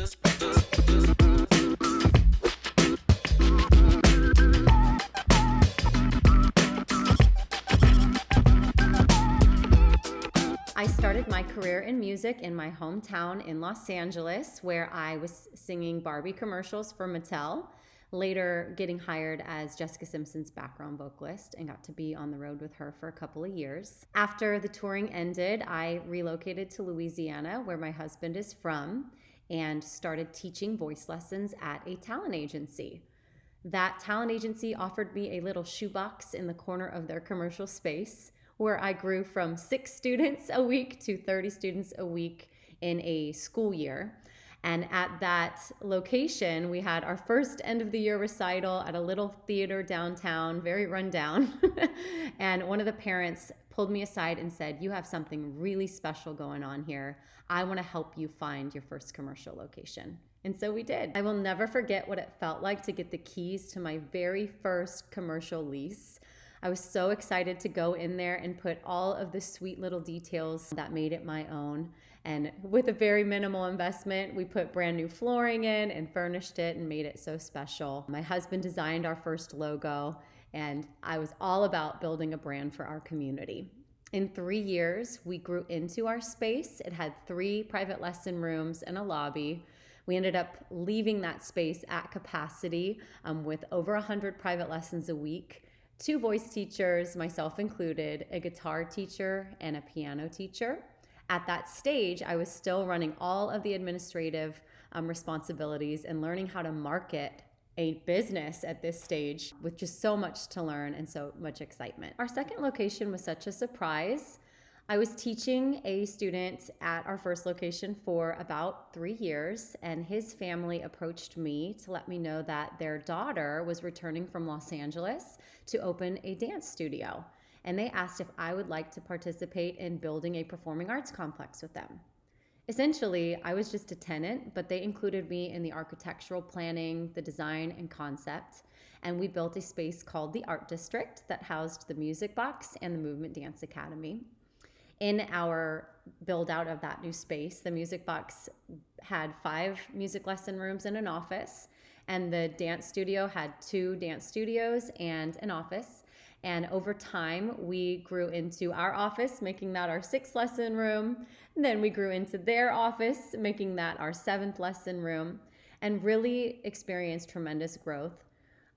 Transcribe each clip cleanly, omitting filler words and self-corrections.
I started my career in music in my hometown in Los Angeles, where I was singing Barbie commercials for Mattel, later getting hired as Jessica Simpson's background vocalist and got to be on the road with her for a couple of years. After the touring ended, I relocated to Louisiana, where my husband is from, and started teaching voice lessons at a talent agency. That talent agency offered me a little shoebox in the corner of their commercial space, where I grew from 6 students a week to 30 students a week in a school year. And at that location, we had our first end of the year recital at a little theater downtown, very rundown. And one of the parents pulled me aside and said, "You have something really special going on here. I want to help you find your first commercial location." And so we did. I will never forget what it felt like to get the keys to my very first commercial lease. I was so excited to go in there and put all of the sweet little details that made it my own. And with a very minimal investment, we put brand new flooring in and furnished it and made it so special. My husband designed our first logo, and I was all about building a brand for our community. In 3 years, we grew into our space. It had 3 private lesson rooms and a lobby. We ended up leaving that space at capacity with over 100 private lessons a week, 2 voice teachers, myself included, a guitar teacher, and a piano teacher. At that stage, I was still running all of the administrative responsibilities and learning how to market a business at this stage, with just so much to learn and so much excitement. Our second location was such a surprise. I was teaching a student at our first location for about 3 years, and his family approached me to let me know that their daughter was returning from Los Angeles to open a dance studio. And they asked if I would like to participate in building a performing arts complex with them. Essentially, I was just a tenant, but they included me in the architectural planning, the design, and concept. And we built a space called the Art District that housed the Music Box and the Movement Dance Academy. In our build out of that new space, the Music Box had 5 music lesson rooms and an office, and the dance studio had 2 dance studios and an office. And over time, we grew into our office, making that our 6th lesson room. And then we grew into their office, making that our 7th lesson room, and really experienced tremendous growth.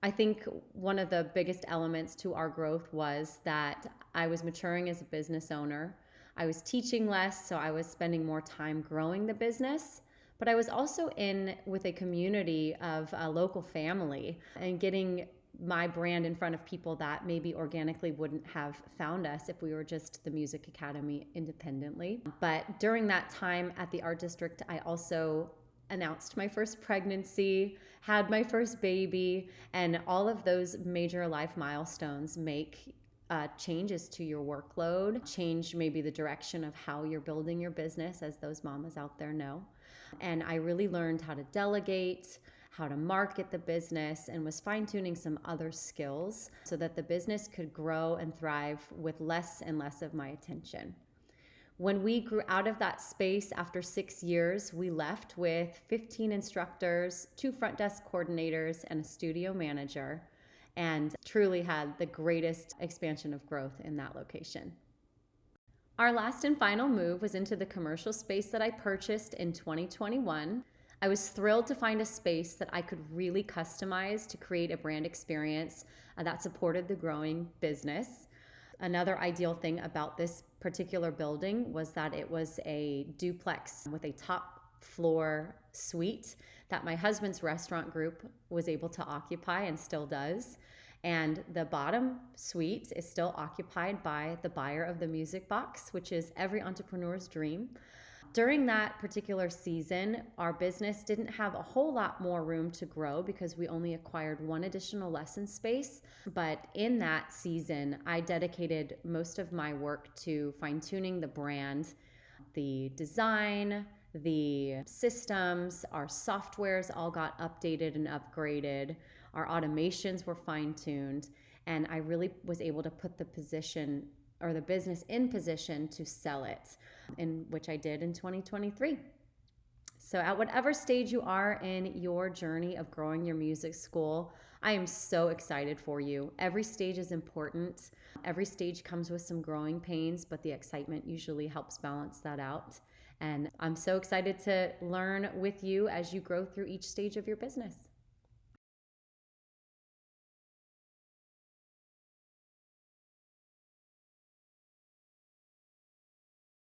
I think one of the biggest elements to our growth was that I was maturing as a business owner. I was teaching less, so I was spending more time growing the business. But I was also in with a community of a local family and getting my brand in front of people that maybe organically wouldn't have found us if we were just the Music Academy independently. But during that time at the Art District, I also announced my first pregnancy, had my first baby, and all of those major life milestones make changes to your workload, change maybe the direction of how you're building your business, as those mamas out there know. And I really learned how to delegate, how to market the business, and was fine-tuning some other skills so that the business could grow and thrive with less and less of my attention. When we grew out of that space after 6 years, we left with 15 instructors, 2 front desk coordinators, and a studio manager, and truly had the greatest expansion of growth in that location. Our last and final move was into the commercial space that I purchased in 2021. I was thrilled to find a space that I could really customize to create a brand experience that supported the growing business. Another ideal thing about this particular building was that it was a duplex with a top floor suite that my husband's restaurant group was able to occupy and still does. And the bottom suite is still occupied by the buyer of the Music Box, which is every entrepreneur's dream. During that particular season, our business didn't have a whole lot more room to grow because we only acquired 1 additional lesson space. But in that season, I dedicated most of my work to fine-tuning the brand, the design, the systems, our softwares all got updated and upgraded. Our automations were fine-tuned, and I really was able to put the business in position to sell it, in which I did in 2023. So, at whatever stage you are in your journey of growing your music school, I am so excited for you. Every stage is important. Every stage comes with some growing pains, but the excitement usually helps balance that out. And I'm so excited to learn with you as you grow through each stage of your business.